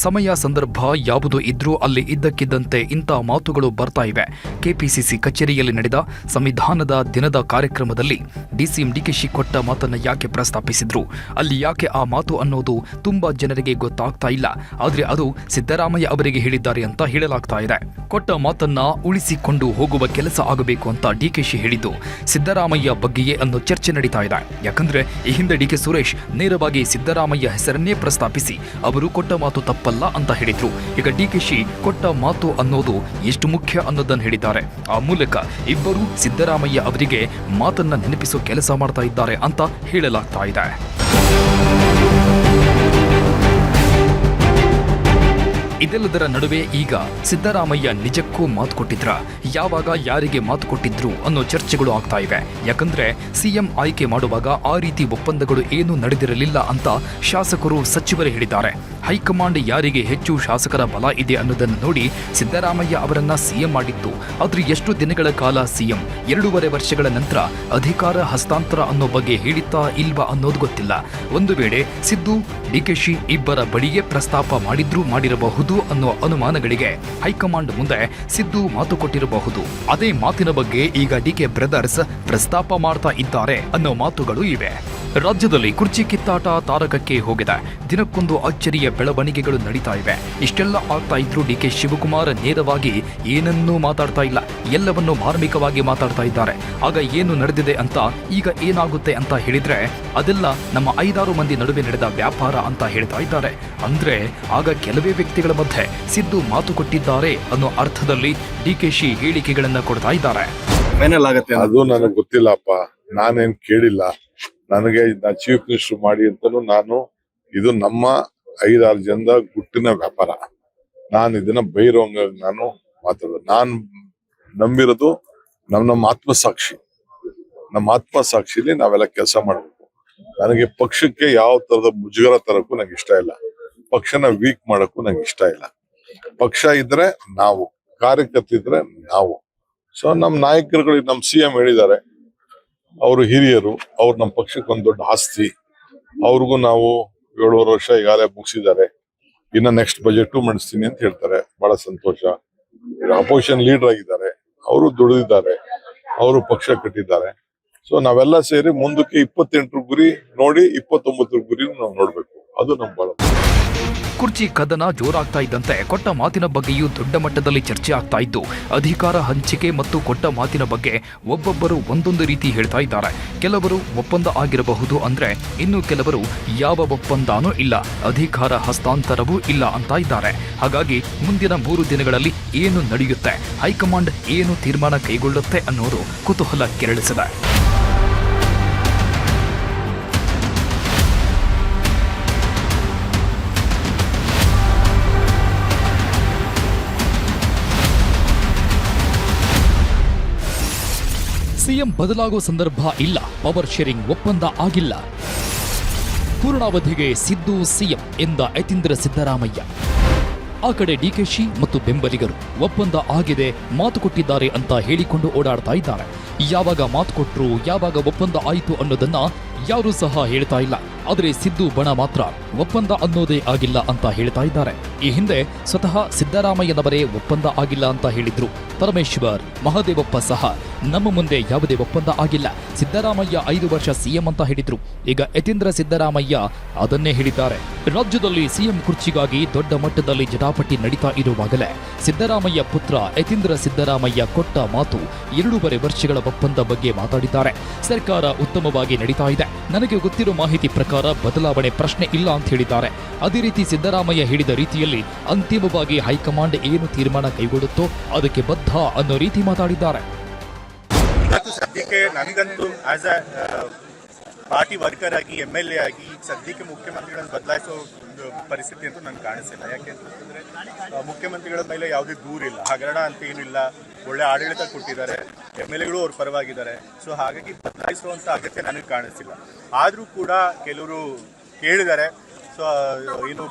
ಸಮಯ ಸಂದರ್ಭ ಯಾವುದು ಇದ್ರೂ ಅಲ್ಲಿ ಇದ್ದಕ್ಕಿದ್ದಂತೆ ಇಂಥ ಮಾತುಗಳು ಬರ್ತಾ ಇವೆ. ಕೆಪಿಸಿಸಿ ಕಚೇರಿಯಲ್ಲಿ ನಡೆದ ಸಂವಿಧಾನದ ದಿನದ ಕಾರ್ಯಕ್ರಮದಲ್ಲಿ ಡಿಸಿಎಂ ಡಿಕೆಶಿ ಕೊಟ್ಟ ಮಾತನ್ನ ಯಾಕೆ ಪ್ರಸ್ತಾಪಿಸಿದ್ರು, ಅಲ್ಲಿ ಯಾಕೆ ಆ ಮಾತು ಅನ್ನೋದು ತುಂಬಾ ಜನರಿಗೆ ಗೊತ್ತಾಗ್ತಾ ಇಲ್ಲ. ಆದ್ರೆ ಅದು ಸಿದ್ದರಾಮಯ್ಯ ಅವರಿಗೆ ಹೇಳಿದ್ದಾರೆ ಅಂತ ಹೇಳಲಾಗ್ತಾ ಇದೆ. ಕೊಟ್ಟ ಮಾತನ್ನ ಉಳಿಸಿಕೊಂಡು ಹೋಗುವ ಕೆಲಸ ಆಗಬೇಕು ಅಂತ ಡಿಕೆಶಿ ಹೇಳಿದ್ದು ಸಿದ್ದರಾಮಯ್ಯ ಬಗ್ಗೆಯೇ ಅನ್ನೋ ಚರ್ಚೆ ನಡೀತಾ ಇದೆ. ಯಾಕಂದ್ರೆ ಈ ಹಿಂದೆ ಡಿಕೆ ಸುರೇಶ್ ನೇರವಾಗಿ ಸಿದ್ದರಾಮಯ್ಯ ಹೆಸರನ್ನೇ ಪ್ರಸ್ತಾಪಿಸಿ ಅವರು ಕೊಟ್ಟ ಮಾತು ತಪ್ಪಲ್ಲ ಅಂತ ಹೇಳಿದ್ರು. ಈಗ ಡಿಕೆಶಿ ಕೊಟ್ಟ ಮಾತು ಅನ್ನೋದು ಎಷ್ಟು ಮುಖ್ಯ ಅನ್ನೋದನ್ನು ಹೇಳಿದ್ದಾರೆ. ಆ ಮೂಲಕ ಇಬ್ಬರು ಸಿದ್ದರಾಮಯ್ಯ ಅವರಿಗೆ ಮಾತನ್ನ ನೆನಪಿಸೋ ಕೆಲಸ ಮಾಡ್ತಾ ಇದ್ದಾರೆ ಅಂತ ಹೇಳಲಾಗ್ತಾ ಇದೆ. ಇದೆಲ್ಲದರ ನಡುವೆ ಈಗ ಸಿದ್ದರಾಮಯ್ಯ ನಿಜಕ್ಕೂ ಮಾತು ಕೊಟ್ಟಿದ್ರ, ಯಾವಾಗ ಯಾರಿಗೆ ಮಾತು ಕೊಟ್ಟಿದ್ರು ಅನ್ನೋ ಚರ್ಚೆಗಳು ಆಗ್ತಾ ಇವೆ. ಯಾಕಂದ್ರೆ ಸಿಎಂ ಆಯ್ಕೆ ಮಾಡುವಾಗ ಆ ರೀತಿ ಒಪ್ಪಂದಗಳು ಏನೂ ನಡೆದಿರಲಿಲ್ಲ ಅಂತ ಶಾಸಕರು ಸಚಿವರೇ ಹೇಳಿದ್ದಾರೆ. ಹೈಕಮಾಂಡ್ ಯಾರಿಗೆ ಹೆಚ್ಚು ಶಾಸಕರ ಬಲ ಇದೆ ಅನ್ನೋದನ್ನು ನೋಡಿ ಸಿದ್ದರಾಮಯ್ಯ ಅವರನ್ನ ಸಿಎಂ ಮಾಡಿತ್ತು. ಆದ್ರೆ ಎಷ್ಟು ದಿನಗಳ ಕಾಲ ಸಿಎಂ, 2.5 ವರ್ಷಗಳ ನಂತರ ಅಧಿಕಾರ ಹಸ್ತಾಂತರ ಅನ್ನೋ ಬಗ್ಗೆ ಹೇಳಿತ್ತಾ ಇಲ್ವಾ ಅನ್ನೋದು ಗೊತ್ತಿಲ್ಲ. ಒಂದು ವೇಳೆ ಸಿದ್ದು ಡಿಕೆಶಿ ಇಬ್ಬರ ಬಳಿಯೇ ಪ್ರಸ್ತಾಪ ಮಾಡಿರಬಹುದು ಅನ್ನೋ ಅನುಮಾನಗಳಿಗೆ ಹೈಕಮಾಂಡ್ ಮುಂದೆ ಸಿದ್ದು ಮಾತು ಕೊಟ್ಟಿರಬಹುದು. ಅದೇ ಮಾತಿನ ಬಗ್ಗೆ ಈಗ ಡಿಕೆ ಬ್ರದರ್ಸ್ ಪ್ರಸ್ತಾಪ ಮಾಡ್ತಾ ಇದ್ದಾರೆ ಅನ್ನೋ ಮಾತುಗಳು ಇವೆ. ರಾಜ್ಯದಲ್ಲಿ ಕುರ್ಚಿ ಕಿತ್ತಾಟ ತಾರಕಕ್ಕೆ ಹೋಗಿದೆ. ದಿನಕ್ಕೊಂದು ಅಚ್ಚರಿಯ ಬೆಳವಣಿಗೆಗಳು ನಡೀತಾ ಇವೆ. ಇಷ್ಟೆಲ್ಲ ಆಗ್ತಾ ಇದ್ರು ಡಿಕೆ ಶಿವಕುಮಾರ್ ನೇರವಾಗಿ ಏನನ್ನೂ ಮಾತಾಡ್ತಾ ಇಲ್ಲ, ಎಲ್ಲವನ್ನೂ ಮಾರ್ಮಿಕವಾಗಿ ಮಾತಾಡ್ತಾ ಇದ್ದಾರೆ. ಆಗ ಏನು ನಡೆದಿದೆ ಅಂತ, ಈಗ ಏನಾಗುತ್ತೆ ಅಂತ ಹೇಳಿದ್ರೆ ಅದೆಲ್ಲ ನಮ್ಮ 5-6 ಮಂದಿ ನಡುವೆ ನಡೆದ ವ್ಯಾಪಾರ ಅಂತ ಹೇಳ್ತಾ ಇದ್ದಾರೆ. ಅಂದ್ರೆ ಆಗ ಕೆಲವೇ ವ್ಯಕ್ತಿಗಳ ಮಧ್ಯೆ ಸಿದ್ದು ಮಾತು ಕೊಟ್ಟಿದ್ದಾರೆ ಅನ್ನೋ ಅರ್ಥದಲ್ಲಿ ಡಿಕೆಶಿ ಹೇಳಿಕೆಗಳನ್ನ ಕೊಡ್ತಾ ಇದ್ದಾರೆ. ಅದು ನನಗೆ ಗೊತ್ತಿಲ್ಲಪ್ಪ, ನಾನೇನ್ ಕೇಳಿಲ್ಲ. ನನಗೆ ಚೀಫ್ ಮಿನಿಸ್ಟರ್ ಮಾಡಿ ಅಂತಲೂ ಇದು ನಮ್ಮ 5-6 ಜನದ ಗುಟ್ಟಿನ ವ್ಯಾಪಾರ. ನಾನು ಇದನ್ನ ಬಹಿರಂಗ ಮಾತಾಡೋದು. ನಾನು ನಂಬಿರೋದು ನಮ್ಮ ಆತ್ಮಸಾಕ್ಷಿ. ನಮ್ಮ ಆತ್ಮಸಾಕ್ಷಿಲಿ ನಾವೆಲ್ಲ ಕೆಲಸ ಮಾಡ್ಬೇಕು. ನನಗೆ ಪಕ್ಷಕ್ಕೆ ಯಾವ ತರದ ಮುಜುಗರ ತರಕ್ಕೂ ನಂಗೆ ಇಷ್ಟ ಇಲ್ಲ. ಪಕ್ಷನ ವೀಕ್ ಮಾಡಕ್ಕೂ ನಂಗೆ ಇಷ್ಟ ಇಲ್ಲ. ಪಕ್ಷ ಇದ್ರೆ ನಾವು, ಕಾರ್ಯಕರ್ತ ಇದ್ರೆ ನಾವು. ಸೊ ನಮ್ಮ ನಾಯಕರುಗಳು, ನಮ್ಮ ಸಿಎಂ ಹೇಳಿದ್ದಾರೆ, ಅವರು ಹಿರಿಯರು, ಅವ್ರು ನಮ್ಮ ಪಕ್ಷಕ್ಕೆ ಒಂದು ದೊಡ್ಡ ಆಸ್ತಿ. ಅವ್ರಿಗೂ ನಾವು 7 ವರ್ಷ ಈಗಾಗಲೇ ಮುಗಿಸಿದ್ದಾರೆ. ಇನ್ನ ನೆಕ್ಸ್ಟ್ ಬಜೆಟ್ ಮಂಡಿಸ್ತೀನಿ ಅಂತ ಹೇಳ್ತಾರೆ. ಬಹಳ ಸಂತೋಷ. ಅಪೋಸಿಷನ್ ಲೀಡರ್ ಆಗಿದ್ದಾರೆ, ಅವರು ದುಡಿದಿದ್ದಾರೆ, ಅವರು ಪಕ್ಷ ಕಟ್ಟಿದ್ದಾರೆ. ಸೊ ನಾವೆಲ್ಲ ಸೇರಿ ಮುಂದಕ್ಕೆ 28 ಗುರಿ ನೋಡಿ 29 ಗುರಿ ನಾವು ನೋಡ್ಬೇಕು. ಅದು ನಮ್ಮ ಬಲ. ಕುರ್ಚಿ ಕದನ ಜೋರಾಗ್ತಾ ಇದ್ದಂತೆ ಕೊಟ್ಟ ಮಾತಿನ ಬಗ್ಗೆಯೂ ದೊಡ್ಡ ಮಟ್ಟದಲ್ಲಿ ಚರ್ಚೆ ಆಗ್ತಾ ಇದ್ದು, ಅಧಿಕಾರ ಹಂಚಿಕೆ ಮತ್ತು ಕೊಟ್ಟ ಮಾತಿನ ಬಗ್ಗೆ ಒಬ್ಬೊಬ್ಬರು ಒಂದೊಂದು ರೀತಿ ಹೇಳ್ತಾ ಇದ್ದಾರೆ. ಕೆಲವರು ಒಪ್ಪಂದ ಆಗಿರಬಹುದು ಅಂದ್ರೆ, ಇನ್ನು ಕೆಲವರು ಯಾವ ಒಪ್ಪಂದನೂ ಇಲ್ಲ, ಅಧಿಕಾರ ಹಸ್ತಾಂತರವೂ ಇಲ್ಲ ಅಂತ ಇದ್ದಾರೆ. ಹಾಗಾಗಿ ಮುಂದಿನ 3 ದಿನಗಳಲ್ಲಿ ಏನು ನಡೆಯುತ್ತೆ, ಹೈಕಮಾಂಡ್ ಏನು ತೀರ್ಮಾನ ಕೈಗೊಳ್ಳುತ್ತೆ ಅನ್ನೋದು ಕುತೂಹಲ ಕೆರಳಿಸಿದೆ. ಸಿಎಂ ಬದಲಾಗುವ ಸಂದರ್ಭ ಇಲ್ಲ, ಪವರ್ ಶೇರಿಂಗ್ ಒಪ್ಪಂದ ಆಗಿಲ್ಲ, ಪೂರ್ಣಾವಧಿಗೆ ಸಿದ್ದು ಸಿಎಂ ಎಂದ ಯತೀಂದ್ರ ಸಿದ್ದರಾಮಯ್ಯ. ಆ ಕಡೆ ಡಿಕೆಶಿ ಮತ್ತು ಬೆಂಬಲಿಗರು ಒಪ್ಪಂದ ಆಗಿದೆ, ಮಾತು ಕೊಟ್ಟಿದ್ದಾರೆ ಅಂತ ಹೇಳಿಕೊಂಡು ಓಡಾಡ್ತಾ ಇದ್ದಾರೆ. ಯಾವಾಗ ಮಾತು ಕೊಟ್ರು, ಯಾವಾಗ ಒಪ್ಪಂದ ಆಯಿತು ಅನ್ನೋದನ್ನ ಯಾರೂ ಸಹ ಹೇಳ್ತಾ ಇಲ್ಲ. ಆದರೆ ಸಿದ್ದು ಬಣ ಮಾತ್ರ ಒಪ್ಪಂದ ಅನ್ನೋದೇ ಆಗಿಲ್ಲ ಅಂತ ಹೇಳ್ತಾ ಇದ್ದಾರೆ. ಈ ಹಿಂದೆ ಸ್ವತಃ ಸಿದ್ದರಾಮಯ್ಯನವರೇ ಒಪ್ಪಂದ ಆಗಿಲ್ಲ ಅಂತ ಹೇಳಿದ್ರು. ಪರಮೇಶ್ವರ್, ಮಹದೇವಪ್ಪ ಸಹ ನಮ್ಮ ಮುಂದೆ ಯಾವುದೇ ಒಪ್ಪಂದ ಆಗಿಲ್ಲ, ಸಿದ್ದರಾಮಯ್ಯ 5 ವರ್ಷ ಸಿಎಂ ಅಂತ ಹೇಳಿದ್ರು. ಈಗ ಯತೀಂದ್ರ ಸಿದ್ದರಾಮಯ್ಯ ಅದನ್ನೇ ಹೇಳಿದ್ದಾರೆ. ರಾಜ್ಯದಲ್ಲಿ ಸಿಎಂ ಕುರ್ಚಿಗಾಗಿ ದೊಡ್ಡ ಮಟ್ಟದಲ್ಲಿ ಜಟಾಪಟಿ ನಡೀತಾ ಇರುವಾಗಲೇ ಸಿದ್ದರಾಮಯ್ಯ ಪುತ್ರ ಯತೀಂದ್ರ ಸಿದ್ದರಾಮಯ್ಯ ಕೊಟ್ಟ ಮಾತು 2.5 ವರ್ಷಗಳ ಒಪ್ಪಂದ ಬಗ್ಗೆ ಮಾತಾಡಿದ್ದಾರೆ. ಸರ್ಕಾರ ಉತ್ತಮವಾಗಿ ನಡೀತಾ ಇದೆ, ನನಗೆ ಗೊತ್ತಿರೋ ಮಾಹಿತಿ ಪ್ರಕಾರ ಬದಲಾವಣೆ ಪ್ರಶ್ನೆ ಇಲ್ಲ ಅಂತ ಹೇಳಿದ್ದಾರೆ. ಅದೇ ರೀತಿ ಸಿದ್ದರಾಮಯ್ಯ ಹೇಳಿದ ರೀತಿಯಲ್ಲಿ ಅಂತಿಮವಾಗಿ ಹೈಕಮಾಂಡ್ ಏನು ತೀರ್ಮಾನ ಕೈಗೊಳ್ಳುತ್ತೋ ಅದಕ್ಕೆ ಬದ್ಧ ಅನ್ನೋ ರೀತಿ ಮಾತಾಡಿದ್ದಾರೆ. ಸದ್ಯಕ್ಕೆ ನನಗಂತೂ ಆಸ್ ಅ ಪಾರ್ಟಿ ವರ್ಕರ್ ಆಗಿ MLA ಆಗಿ ಸದ್ಯಕ್ಕೆ ಮುಖ್ಯಮಂತ್ರಿಗಳನ್ನು ಬದಲಾಯಿಸೋ ಪರಿಸ್ಥಿತಿ ಅಂತೂ ನನಗೆ ಕಾಣಿಸಿಲ್ಲ. ಯಾಕೆಂತಂದ್ರೆ ಮುಖ್ಯಮಂತ್ರಿಗಳ ಮೇಲೆ ಯಾವುದೇ ದೂರಿಲ್ಲ, ಹಗರಣ ಅಂತ ಏನಿಲ್ಲ, ಒಳ್ಳೆ ಆಡಳಿತ ಕೊಟ್ಟಿದ್ದಾರೆ, MLAಗಳು ಅವ್ರ ಪರವಾಗಿದ್ದಾರೆ. ಸೊ ಹಾಗಾಗಿ ಬದಲಾಯಿಸುವಂಥ ಅಗತ್ಯ ನನಗೆ ಕಾಣಿಸ್ತಿಲ್ಲ. ಆದರೂ ಕೂಡ ಕೆಲವರು ಕೇಳಿದ್ದಾರೆ, ಸೊ ಏನು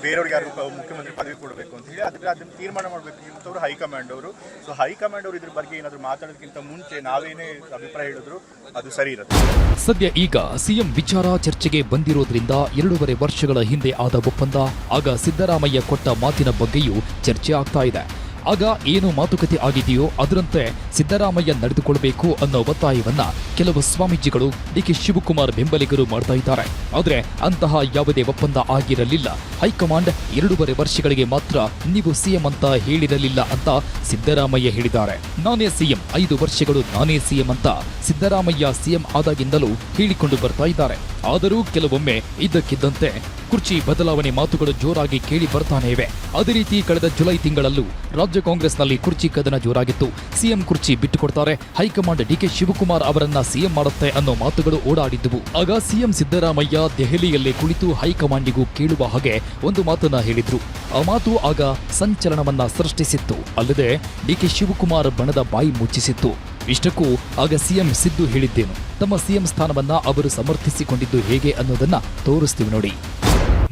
ಬೇರೆಯವ್ರಿಗೆ ಯಾರು ಮುಖ್ಯಮಂತ್ರಿ ಪದವಿ ಕೊಡಬೇಕು ಅಂತ ಹೇಳಿ ಅದನ್ನ ತೀರ್ಮಾನ ಮಾಡಬೇಕು ಇಂಥವ್ರು ಹೈಕಮಾಂಡ್ ಅವರು. ಸೊ ಹೈಕಮಾಂಡ್ ಅವರು ಇದ್ರ ಬಗ್ಗೆ ಏನಾದರೂ ಮಾತಾಡೋದಕ್ಕಿಂತ ಮುಂಚೆ ನಾವೇನೇ ಅಭಿಪ್ರಾಯ ಹೇಳಿದ್ರು ಅದು ಸರಿ ಇರುತ್ತೆ. ಸದ್ಯ ಈಗ ಸಿಎಂ ವಿಚಾರ ಚರ್ಚೆಗೆ ಬಂದಿರೋದ್ರಿಂದ 2.5 ವರ್ಷಗಳ ಹಿಂದೆ ಆದ ಒಪ್ಪಂದ, ಆಗ ಸಿದ್ದರಾಮಯ್ಯ ಕೊಟ್ಟ ಮಾತಿನ ಬಗ್ಗೆಯೂ ಚರ್ಚೆ ಆಗ್ತಾ ಇದೆ. ಆಗ ಏನು ಮಾತುಕತೆ ಆಗಿದೆಯೋ ಅದರಂತೆ ಸಿದ್ದರಾಮಯ್ಯ ನಡೆದುಕೊಳ್ಳಬೇಕು ಅನ್ನೋ ಒತ್ತಾಯವನ್ನ ಕೆಲವು ಸ್ವಾಮೀಜಿಗಳು ಡಿಕೆ ಶಿವಕುಮಾರ್ ಬೆಂಬಲಿಗರು ಮಾಡ್ತಾ ಇದ್ದಾರೆ. ಆದರೆ ಅಂತಹ ಯಾವುದೇ ಒಪ್ಪಂದ ಆಗಿರಲಿಲ್ಲ. ಹೈಕಮಾಂಡ್ 2.5 ವರ್ಷಗಳಿಗೆ ಮಾತ್ರ ನೀವು ಸಿಎಂ ಅಂತ ಹೇಳಿರಲಿಲ್ಲ ಅಂತ ಸಿದ್ದರಾಮಯ್ಯ ಹೇಳಿದ್ದಾರೆ. ನಾನೇ ಸಿಎಂ, 5 ವರ್ಷಗಳು ನಾನೇ ಸಿಎಂ ಅಂತ ಸಿದ್ದರಾಮಯ್ಯ ಸಿಎಂ ಆದಾಗಿಂದಲೂ ಹೇಳಿಕೊಂಡು ಬರ್ತಾ ಇದ್ದಾರೆ. ಆದರೂ ಕೆಲವೊಮ್ಮೆ ಇದ್ದಕ್ಕಿದ್ದಂತೆ ಕುರ್ಚಿ ಬದಲಾವಣೆ ಮಾತುಗಳು ಜೋರಾಗಿ ಕೇಳಿ ಬರ್ತಾನೆ ಇವೆ. ಅದೇ ರೀತಿ ಕಳೆದ ಜುಲೈ ತಿಂಗಳಲ್ಲೂ ರಾಜ್ಯ ಕಾಂಗ್ರೆಸ್ನಲ್ಲಿ ಕುರ್ಚಿ ಕದನ ಜೋರಾಗಿತ್ತು. ಸಿಎಂ ಕುರ್ಚಿ ಬಿಟ್ಟುಕೊಡ್ತಾರೆ, ಹೈಕಮಾಂಡ್ ಡಿಕೆ ಶಿವಕುಮಾರ್ ಅವರನ್ನ ಸಿಎಂ ಮಾಡುತ್ತೆ ಅನ್ನೋ ಮಾತುಗಳು ಓಡಾಡಿದ್ದುವು. ಆಗ ಸಿಎಂ ಸಿದ್ದರಾಮಯ್ಯ ದೆಹಲಿಯಲ್ಲೇ ಕುಳಿತು ಹೈಕಮಾಂಡಿಗೂ ಕೇಳುವ ಹಾಗೆ ಒಂದು ಮಾತನ್ನ ಹೇಳಿದ್ರು. ಆ ಮಾತು ಆಗ ಸಂಚಲನವನ್ನ ಸೃಷ್ಟಿಸಿತ್ತು. ಅಲ್ಲದೆ ಡಿಕೆ ಶಿವಕುಮಾರ್ ಬಣದ ಬಾಯಿ ಮುಚ್ಚಿಸಿತ್ತು. ಇಷ್ಟಕ್ಕೂ ಆಗ ಸಿಎಂ ಸಿದ್ದು ಹೇಳಿದ್ದೇನು, ತಮ್ಮ ಸಿಎಂ ಸ್ಥಾನವನ್ನ ಅವರು ಸಮರ್ಥಿಸಿಕೊಂಡಿದ್ದು ಹೇಗೆ ಅನ್ನೋದನ್ನ ತೋರಿಸ್ತೀವಿ ನೋಡಿ.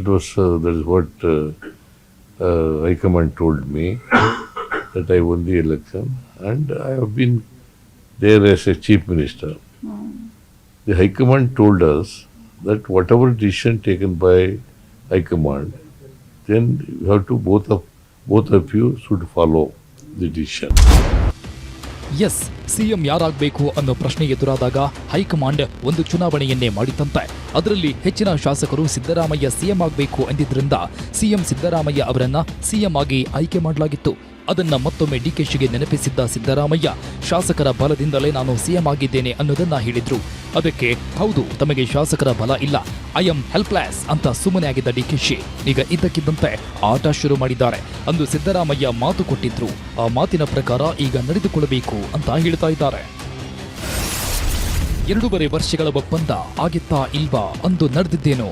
It was that is what High Command told me, that I won the election and I have been there as a chief minister. The High Command told us that whatever decision taken by High Command, then you have to both of you should follow the decision. Yes, CM ಯಾರಾಗಬೇಕು ಅನ್ನೋ ಪ್ರಶ್ನೆ ಎದುರಾದಾಗ high command ಒಂದು ಚುನಾವಣೆಯನ್ನೇ ಮಾಡಿತಂತೆ. ಅದರಲ್ಲಿ ಹೆಚ್ಚಿನ ಶಾಸಕರು Siddaramaiah CM ಆಗಬೇಕು ಎಂದಿದ್ರಿಂದ CM Siddaramaiah ಅವರನ್ನ ಸಿಎಂ ಆಗಿ ಆಯ್ಕೆ ಮಾಡಲಾಗಿತ್ತು. ಅದನ್ನ ಮತ್ತೊಮ್ಮೆ ಡಿಕೆಶಿಗೆ ನೆನಪಿಸಿದ್ದ ಸಿದ್ದರಾಮಯ್ಯ ಶಾಸಕರ ಬಲದಿಂದಲೇ ನಾನು ಸಿಎಂ ಆಗಿದ್ದೇನೆ ಅನ್ನೋದನ್ನ ಹೇಳಿದ್ರು. ಅದಕ್ಕೆ ಹೌದು, ತಮಗೆ ಶಾಸಕರ ಬಲ ಇಲ್ಲ, ಐ ಆಮ್ ಹೆಲ್ಪ್ಲೆಸ್ ಅಂತ ಸುಮ್ಮನೆ ಆಗಿದ್ದ ಡಿಕೆಶಿ ಈಗ ಇದ್ದಕ್ಕಿದ್ದಂತೆ ಆಟ ಶುರು ಮಾಡಿದ್ದಾರೆ. ಅಂದು ಸಿದ್ದರಾಮಯ್ಯ ಮಾತು ಕೊಟ್ಟಿದ್ರು, ಆ ಮಾತಿನ ಪ್ರಕಾರ ಈಗ ನಡೆದುಕೊಳ್ಳಬೇಕು ಅಂತ ಹೇಳ್ತಾ ಇದ್ದಾರೆ. 2.5 ವರ್ಷಗಳ ಒಪ್ಪಂದ ಆಗಿತ್ತಾ ಇಲ್ವಾ, ಅಂದು ನಡೆದಿದ್ದೇನೋ.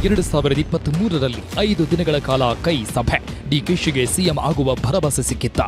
2023ರಲ್ಲಿ 5 ದಿನಗಳ ಕಾಲ ಕೈ ಸಭೆ, ಡಿಕೆಶಿಗೆ ಸಿಎಂ ಆಗುವ ಭರವಸೆ ಸಿಕ್ಕಿತ್ತ.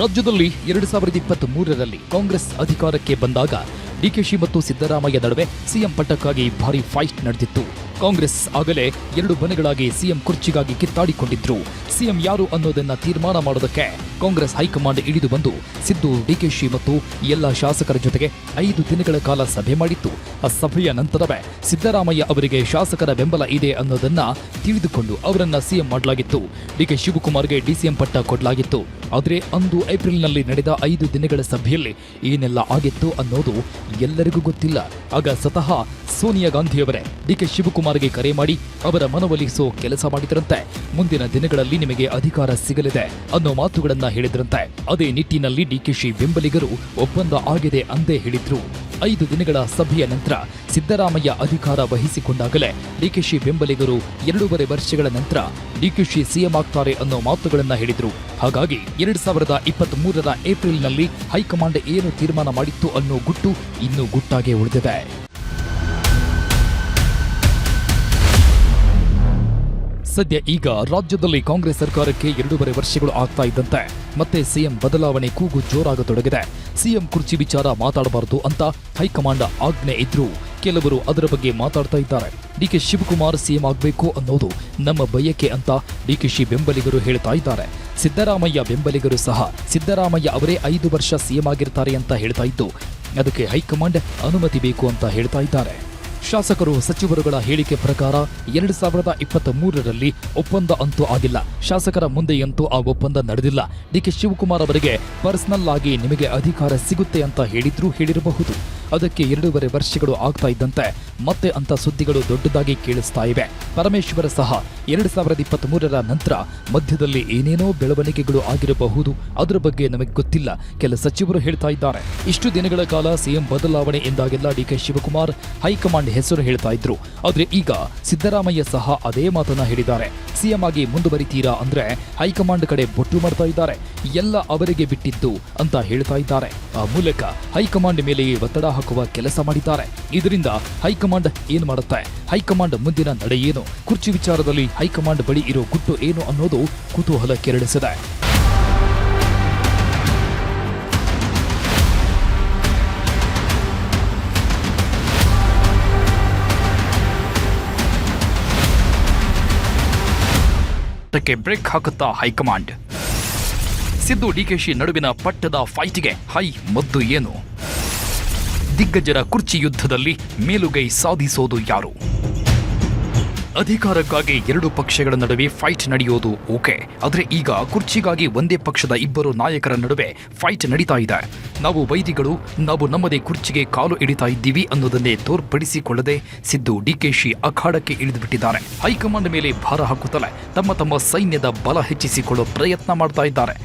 ರಾಜ್ಯದಲ್ಲಿ 2023ರಲ್ಲಿ ಕಾಂಗ್ರೆಸ್ ಅಧಿಕಾರಕ್ಕೆ ಬಂದಾಗ ಡಿಕೆಶಿ ಮತ್ತು ಸಿದ್ದರಾಮಯ್ಯ ನಡುವೆ ಸಿಎಂ ಪಟ್ಟಕ್ಕಾಗಿ ಭಾರಿ ಫೈಟ್ ನಡೆದಿತ್ತು. ಕಾಂಗ್ರೆಸ್ ಆಗಲೇ 2 ಬಣಗಳಾಗಿ ಸಿಎಂ ಕುರ್ಚಿಗಾಗಿ ಕಿತ್ತಾಡಿಕೊಂಡಿದ್ರು. ಸಿಎಂ ಯಾರು ಅನ್ನೋದನ್ನ ತೀರ್ಮಾನ ಮಾಡೋದಕ್ಕೆ ಕಾಂಗ್ರೆಸ್ ಹೈಕಮಾಂಡ್ ಇಳಿದು ಬಂದು ಸಿದ್ದು, ಡಿಕೆಶಿ ಮತ್ತು ಎಲ್ಲ ಶಾಸಕರ ಜೊತೆಗೆ 5 ದಿನಗಳ ಕಾಲ ಸಭೆ ಮಾಡಿತ್ತು. ಆ ಸಭೆಯ ನಂತರವೇ ಸಿದ್ದರಾಮಯ್ಯ ಅವರಿಗೆ ಶಾಸಕರ ಬೆಂಬಲ ಇದೆ ಅನ್ನೋದನ್ನ ತಿಳಿದುಕೊಂಡು ಅವರನ್ನ ಸಿಎಂ ಮಾಡಲಾಗಿತ್ತು. ಡಿಕೆ ಶಿವಕುಮಾರ್ಗೆ ಡಿಸಿಎಂ ಪಟ್ಟ ಕೊಡಲಾಗಿತ್ತು. ಆದರೆ ಅಂದು ಏಪ್ರಿಲ್ನಲ್ಲಿ ನಡೆದ 5 ದಿನಗಳ ಸಭೆಯಲ್ಲಿ ಏನೆಲ್ಲ ಆಗಿತ್ತು ಅನ್ನೋದು ಎಲ್ಲರಿಗೂ ಗೊತ್ತಿಲ್ಲ. ಆಗ ಸ್ವತಃ ಸೋನಿಯಾ ಗಾಂಧಿಯವರೇ ಡಿಕೆ ಶಿವಕುಮಾರ್ಗೆ ಕರೆ ಮಾಡಿ ಅವರ ಮನವೊಲಿಸೋ ಕೆಲಸ ಮಾಡಿದ್ರಂತೆ. ಮುಂದಿನ ದಿನಗಳಲ್ಲಿ ನಿಮಗೆ ಅಧಿಕಾರ ಸಿಗಲಿದೆ ಅನ್ನೋ ಮಾತುಗಳನ್ನ ಹೇಳಿದ್ರಂತೆ. ಅದೇ ನಿಟ್ಟಿನಲ್ಲಿ ಡಿಕೆಶಿ ಬೆಂಬಲಿಗರು ಒಪ್ಪಂದ ಆಗಿದೆ ಅಂದೇ ಹೇಳಿದ್ರು. 5 ದಿನಗಳ ಸಭೆಯ ನಂತರ ಸಿದ್ದರಾಮಯ್ಯ ಅಧಿಕಾರ ವಹಿಸಿಕೊಂಡಾಗಲೇ ಡಿಕೆಶಿ ಬೆಂಬಲಿಗರು 2.5 ವರ್ಷಗಳ ನಂತರ ಡಿಕೆಶಿ ಸಿಎಂ ಆಗ್ತಾರೆ ಅನ್ನೋ ಮಾತುಗಳನ್ನ ಹೇಳಿದ್ರು. ಹಾಗಾಗಿ 2023ರ ಏಪ್ರಿಲ್ನಲ್ಲಿ ಹೈಕಮಾಂಡ್ ಏನು ತೀರ್ಮಾನ ಮಾಡಿತ್ತು ಅನ್ನೋ ಗುಟ್ಟು ಇನ್ನೂ ಗುಟ್ಟಾಗೆ ಉಳಿದಿದೆ. ಸದ್ಯ ಈಗ ರಾಜ್ಯದಲ್ಲಿ ಕಾಂಗ್ರೆಸ್ ಸರ್ಕಾರಕ್ಕೆ 2.5 ವರ್ಷಗಳು ಆಗ್ತಾ ಇದ್ದಂತೆ ಮತ್ತೆ ಸಿಎಂ ಬದಲಾವಣೆ ಕೂಗು ಜೋರಾಗತೊಡಗಿದೆ. ಸಿಎಂ ಕುರ್ಚಿ ವಿಚಾರ ಮಾತಾಡಬಾರದು ಅಂತ ಹೈಕಮಾಂಡ್ ಆಜ್ಞೆ ಇದ್ರೂ ಕೆಲವರು ಅದರ ಬಗ್ಗೆ ಮಾತಾಡ್ತಾ ಇದ್ದಾರೆ. ಡಿಕೆ ಶಿವಕುಮಾರ್ ಸಿಎಂ ಆಗಬೇಕು ಅನ್ನೋದು ನಮ್ಮ ಬಯಕೆ ಅಂತ ಡಿಕೆಶಿ ಬೆಂಬಲಿಗರು ಹೇಳ್ತಾ ಇದ್ದಾರೆ. ಸಿದ್ದರಾಮಯ್ಯ ಬೆಂಬಲಿಗರು ಸಹ ಸಿದ್ದರಾಮಯ್ಯ ಅವರೇ 5 ವರ್ಷ ಸಿಎಂ ಆಗಿರ್ತಾರೆ ಅಂತ ಹೇಳ್ತಾ ಇದ್ದು ಅದಕ್ಕೆ ಹೈಕಮಾಂಡ್ ಅನುಮತಿ ಬೇಕು ಅಂತ ಹೇಳ್ತಾ ಇದ್ದಾರೆ. ಶಾಸಕರು ಸಚಿವರುಗಳ ಹೇಳಿಕೆ ಪ್ರಕಾರ 2023ರಲ್ಲಿ ಒಪ್ಪಂದ ಅಂತೂ ಆಗಿಲ್ಲ. ಶಾಸಕರ ಮುಂದೆಯಂತೂ ಆ ಒಪ್ಪಂದ ನಡೆದಿಲ್ಲ. ಡಿಕೆ ಶಿವಕುಮಾರ್ ಅವರಿಗೆ ಪರ್ಸನಲ್ ಆಗಿ ನಿಮಗೆ ಅಧಿಕಾರ ಸಿಗುತ್ತೆ ಅಂತ ಹೇಳಿರಬಹುದು. ಅದಕ್ಕೆ 2.5 ವರ್ಷಗಳು ಆಗ್ತಾ ಇದ್ದಂತೆ ಮತ್ತೆ ಅಂತ ಸುದ್ದಿಗಳು ದೊಡ್ಡದಾಗಿ ಕೇಳಿಸ್ತಾ ಇವೆ. ಪರಮೇಶ್ವರ ಸಹ 2023ರ ನಂತರ ಮಧ್ಯದಲ್ಲಿ ಏನೇನೋ ಬೆಳವಣಿಗೆಗಳು ಆಗಿರಬಹುದು, ಅದರ ಬಗ್ಗೆ ನಮಗೆ ಗೊತ್ತಿಲ್ಲ, ಕೆಲ ಸಚಿವರು ಹೇಳ್ತಾ ಇದ್ದಾರೆ. ಇಷ್ಟು ದಿನಗಳ ಕಾಲ ಸಿಎಂ ಬದಲಾವಣೆ ಎಂದಾಗೆಲ್ಲ ಡಿಕೆ ಶಿವಕುಮಾರ್ ಹೈಕಮಾಂಡ್ ಹೆಸರು ಹೇಳ್ತಾ ಇದ್ರು. ಆದ್ರೆ ಈಗ ಸಿದ್ದರಾಮಯ್ಯ ಸಹ ಅದೇ ಮಾತನ್ನ ಹೇಳಿದ್ದಾರೆ. ಸಿಎಂ ಆಗಿ ಮುಂದುವರಿತೀರಾ ಅಂದ್ರೆ ಹೈಕಮಾಂಡ್ ಕಡೆ ಬೊಟ್ಟು ಮಾಡ್ತಾ ಇದ್ದಾರೆ. ಎಲ್ಲ ಅವರಿಗೆ ಬಿಟ್ಟಿದ್ದು ಅಂತ ಹೇಳ್ತಾ ಇದ್ದಾರೆ. ಆ ಮೂಲಕ ಹೈಕಮಾಂಡ್ ಮೇಲೆಯೇ ಒತ್ತಡ ಹಾಕುವ ಕೆಲಸ ಮಾಡಿದ್ದಾರೆ. ಇದರಿಂದ ಹೈಕಮಾಂಡ್ ಏನು ಮಾಡುತ್ತೆ, ಹೈಕಮಾಂಡ್ ಮುಂದಿನ ನಡೆ ಏನು, ಕುರ್ಚಿ ವಿಚಾರದಲ್ಲಿ ಹೈಕಮಾಂಡ್ ಬಳಿ ಇರೋ ಗುಟ್ಟು ಏನು ಅನ್ನೋದು ಕುತೂಹಲ ಕೆರಳಿಸಿದೆ. ಮಟ್ಟಕ್ಕೆ ಬ್ರೇಕ್ ಹಾಕುತ್ತಾ ಹೈಕಮಾಂಡ್. ಸಿದ್ದು ಡಿಕೆಶಿ ನಡುವಿನ ಪಟ್ಟದ ಫೈಟ್ಗೆ ಹೈ ಮದ್ದು ಏನು? ದಿಗ್ಗಜರ ಕುರ್ಚಿ ಯುದ್ಧದಲ್ಲಿ ಮೇಲುಗೈ ಸಾಧಿಸೋದು ಯಾರು? ಅಧಿಕಾರಕ್ಕಾಗಿ ಎರಡು ಪಕ್ಷಗಳ ನಡುವೆ ಫೈಟ್ ನಡೆಯೋದು ಓಕೆ, ಆದರೆ ಈಗ ಕುರ್ಚಿಗಾಗಿ ಒಂದೇ ಪಕ್ಷದ ಇಬ್ಬರು ನಾಯಕರ ನಡುವೆ ಫೈಟ್ ನಡೀತಾ ಇದೆ. ನಾವು ವೈದಿಗಳು, ನಾವು ನಮ್ಮದೇ ಕುರ್ಚಿಗೆ ಕಾಲು ಇಡಿತಾ ಇದ್ದೀವಿ ಅನ್ನೋದನ್ನೇ ತೋರ್ಪಡಿಸಿಕೊಳ್ಳದೆ ಸಿದ್ದು ಡಿಕೆಶಿ ಅಖಾಡಕ್ಕೆ ಇಳಿದುಬಿಟ್ಟಿದ್ದಾರೆ. ಹೈಕಮಾಂಡ್ ಮೇಲೆ ಭಾರ ಹಾಕುತ್ತಲೇ ತಮ್ಮ ಸೈನ್ಯದ ಬಲ ಹೆಚ್ಚಿಸಿಕೊಳ್ಳೋ ಪ್ರಯತ್ನ ಮಾಡ್ತಾ ಇದ್ದಾರೆ.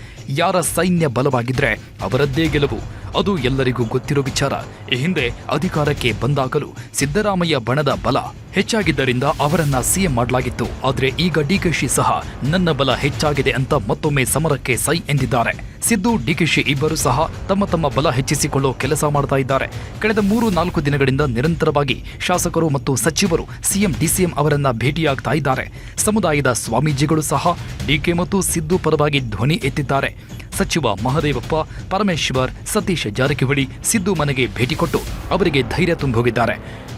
ಯಾರ ಸೈನ್ಯ ಬಲವಾಗಿದ್ರೆ ಅವರದ್ದೇ ಗೆಲುವು, ಅದು ಎಲ್ಲರಿಗೂ ಗೊತ್ತಿರೋ ವಿಚಾರ. ಈ ಹಿಂದೆ ಅಧಿಕಾರಕ್ಕೆ ಬಂದಾಗಲೂ ಸಿದ್ದರಾಮಯ್ಯ ಬಣದ ಬಲ ಹೆಚ್ಚಾಗಿದ್ದರಿಂದ ಅವರನ್ನ ಸಿಎಂ ಮಾಡಲಾಗಿತ್ತು. ಆದರೆ ಈಗ ಡಿಕೆಶಿ ಸಹ ನನ್ನ ಬಲ ಹೆಚ್ಚಾಗಿದೆ ಅಂತ ಮತ್ತೊಮ್ಮೆ ಸಮರಕ್ಕೆ ಸೈ ಎಂದಿದ್ದಾರೆ. ಸಿದ್ದು ಡಿಕೆಶಿ ಇಬ್ಬರು ಸಹ ತಮ್ಮ ಬಲ ಹೆಚ್ಚಿಸಿಕೊಳ್ಳೋ ಕೆಲಸ ಮಾಡ್ತಾ ಇದ್ದಾರೆ. ಕಳೆದ 3-4 ದಿನಗಳಿಂದ ನಿರಂತರವಾಗಿ ಶಾಸಕರು ಮತ್ತು ಸಚಿವರು ಸಿಎಂ ಡಿಸಿಎಂ ಅವರನ್ನ ಭೇಟಿಯಾಗ್ತಾ ಇದ್ದಾರೆ. ಸಮುದಾಯದ ಸ್ವಾಮೀಜಿಗಳು ಸಹ ಡಿಕೆ ಮತ್ತು ಸಿದ್ದು ಪರವಾಗಿ ಧ್ವನಿ ಎತ್ತಿದ್ದಾರೆ. ಸಚಿವ ಮಹದೇವಪ್ಪ, ಪರಮೇಶ್ವರ್, ಸತೀಶ್ ಜಾರಕಿಹೊಳಿ ಸಿದ್ದು ಮನೆಗೆ ಭೇಟಿ ಕೊಟ್ಟು ಅವರಿಗೆ ಧೈರ್ಯ ತುಂಬೋಗಿದ್ದಾರೆ.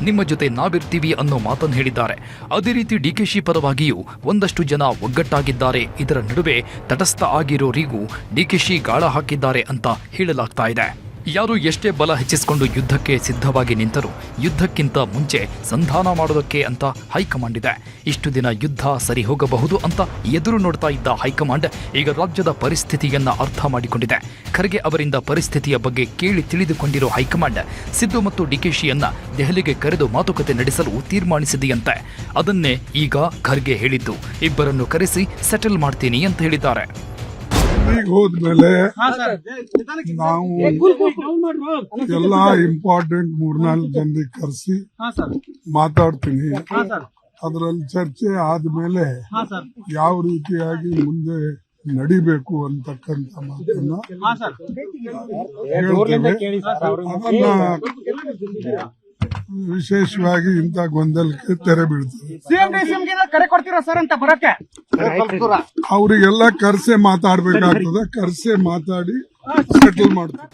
ನಿಮ್ಮ ಜೊತೆ ನಾವಿರ್ತೀವಿ ಅನ್ನೋ ಮಾತನ್ನು ಹೇಳಿದ್ದಾರೆ. ಅದೇ ರೀತಿ ಡಿಕೆಶಿ ಪರವಾಗಿಯೂ ಒಂದಷ್ಟು ಜನ ಒಗ್ಗಟ್ಟಾಗಿದ್ದಾರೆ. ಇದರ ನಡುವೆ ತಟಸ್ಥ ಆಗಿರೋರಿಗೂ ಡಿಕೆಶಿ ಗಾಳ ಹಾಕಿದ್ದಾರೆ ಅಂತ ಹೇಳಲಾಗ್ತಾ ಇದೆ. ಯಾರು ಎಷ್ಟೇ ಬಲ ಹೆಚ್ಚಿಸಿಕೊಂಡು ಯುದ್ಧಕ್ಕೆ ಸಿದ್ಧವಾಗಿ ನಿಂತರೂ ಯುದ್ಧಕ್ಕಿಂತ ಮುಂಚೆ ಸಂಧಾನ ಮಾಡೋದಕ್ಕೆ ಅಂತ ಹೈಕಮಾಂಡ್ ಇದೆ. ಇಷ್ಟು ದಿನ ಯುದ್ಧ ಸರಿ ಹೋಗಬಹುದು ಅಂತ ಎದುರು ನೋಡ್ತಾ ಇದ್ದ ಹೈಕಮಾಂಡ್ ಈಗ ರಾಜ್ಯದ ಪರಿಸ್ಥಿತಿಯನ್ನ ಅರ್ಥ ಮಾಡಿಕೊಂಡಿದೆ. ಖರ್ಗೆ ಅವರಿಂದ ಪರಿಸ್ಥಿತಿಯ ಬಗ್ಗೆ ಕೇಳಿ ತಿಳಿದುಕೊಂಡಿರೋ ಹೈಕಮಾಂಡ್ ಸಿದ್ದು ಮತ್ತು ಡಿಕೆಶಿಯನ್ನ ದೆಹಲಿಗೆ ಕರೆದು ಮಾತುಕತೆ ನಡೆಸಲು ತೀರ್ಮಾನಿಸಿದೆಯಂತೆ. ಅದನ್ನೇ ಈಗ ಖರ್ಗೆ ಹೇಳಿದ್ದು, ಇಬ್ಬರನ್ನು ಕರೆಸಿ ಸೆಟಲ್ ಮಾಡ್ತೀನಿ ಅಂತ ಹೇಳಿದ್ದಾರೆ. ಈಗ ಹೋದ್ಮೇಲೆ ನಾವು ಎಲ್ಲಾ ಇಂಪಾರ್ಟೆಂಟ್ 3-4 ಜನರಿಗೆ ಕರೆಸಿ ಮಾತಾಡ್ತೀನಿ. ಅದರಲ್ಲಿ ಚರ್ಚೆ ಆದ್ಮೇಲೆ ಯಾವ ರೀತಿಯಾಗಿ ಮುಂದೆ ನಡಿಬೇಕು ಅಂತಕ್ಕಂಥ ಮಾತನ್ನ ಹೇಳ್ತೇವೆ. ಅದನ್ನ ವಿಶೇಷವಾಗಿ ಇಂಥ ಗೊಂದಲಕ್ಕೆ ತೆರೆ ಬೀಳ್ತದೆ. ಕರೆ ಕೊಡ್ತೀರಾ ಸರ್ ಅಂತ ಬರಕ್ಕೆ? ಅವರಿಗೆಲ್ಲ ಕರ್ಸೆ ಮಾತಾಡ್ಬೇಕಾಗ್ತದೆ. ಕರ್ಸೆ ಮಾತಾಡಿ ಸೆಟಲ್ ಮಾಡ್ತಾರೆ.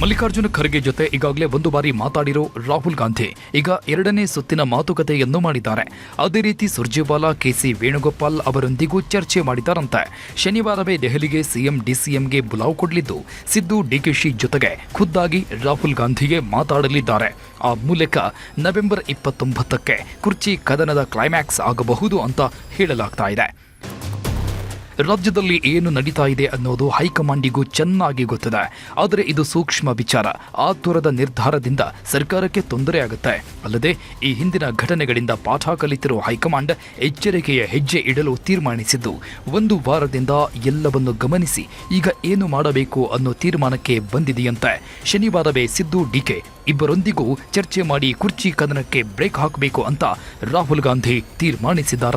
ಮಲ್ಲಿಕಾರ್ಜುನ ಖರ್ಗೆ ಜೊತೆ ಈಗಾಗಲೇ ಒಂದು ಬಾರಿ ಮಾತಾಡಿರೋ ರಾಹುಲ್ ಗಾಂಧಿ ಈಗ 2ನೇ ಸುತ್ತಿನ ಮಾತುಕತೆಯನ್ನು ಮಾಡಿದ್ದಾರೆ. ಅದೇ ರೀತಿ ಸುರ್ಜೇವಾಲಾ, ಕೆಸಿ ವೇಣುಗೋಪಾಲ್ ಅವರೊಂದಿಗೂ ಚರ್ಚೆ ಮಾಡಿದ್ದಾರಂತೆ. ಶನಿವಾರವೇ ದೆಹಲಿಗೆ ಸಿಎಂ ಡಿಸಿಎಂಗೆ ಬುಲಾವ್ ಕೊಡಲಿದ್ದು ಸಿದ್ದು ಡಿಕೆಶಿ ಜೊತೆಗೆ ಖುದ್ದಾಗಿ ರಾಹುಲ್ ಗಾಂಧಿಗೆ ಮಾತಾಡಲಿದ್ದಾರೆ. ಆ ಮೂಲಕ ನವೆಂಬರ್ 29ಕ್ಕೆ ಕುರ್ಚಿ ಕದನದ ಕ್ಲೈಮ್ಯಾಕ್ಸ್ ಆಗಬಹುದು ಅಂತ ಹೇಳಲಾಗ್ತಾ ಇದೆ. ರಾಜ್ಯದಲ್ಲಿ ಏನು ನಡೀತಾ ಇದೆ ಅನ್ನೋದು ಹೈಕಮಾಂಡಿಗೂ ಚೆನ್ನಾಗಿ ಗೊತ್ತಿದೆ. ಆದರೆ ಇದು ಸೂಕ್ಷ್ಮ ವಿಚಾರ. ಆತುರದ ನಿರ್ಧಾರದಿಂದ ಸರ್ಕಾರಕ್ಕೆ ತೊಂದರೆ ಆಗುತ್ತೆ. ಅಲ್ಲದೆ ಈ ಹಿಂದಿನ ಘಟನೆಗಳಿಂದ ಪಾಠ ಕಲಿತಿರೋ ಹೈಕಮಾಂಡ್ ಎಚ್ಚರಿಕೆಯ ಹೆಜ್ಜೆ ಇಡಲು ತೀರ್ಮಾನಿಸಿದ್ದು 1 ವಾರದಿಂದ ಎಲ್ಲವನ್ನು ಗಮನಿಸಿ ಈಗ ಏನು ಮಾಡಬೇಕು ಅನ್ನೋ ತೀರ್ಮಾನಕ್ಕೆ ಬಂದಿದೆಯಂತೆ. ಶನಿವಾರವೇ ಸಿದ್ದು ಡಿಕೆ ಇಬ್ಬರೊಂದಿಗೂ ಚರ್ಚೆ ಮಾಡಿ ಕುರ್ಚಿ ಕದನಕ್ಕೆ ಬ್ರೇಕ್ ಹಾಕಬೇಕು ಅಂತ ರಾಹುಲ್ ಗಾಂಧಿ ತೀರ್ಮಾನಿಸಿದ್ದಾರೆ.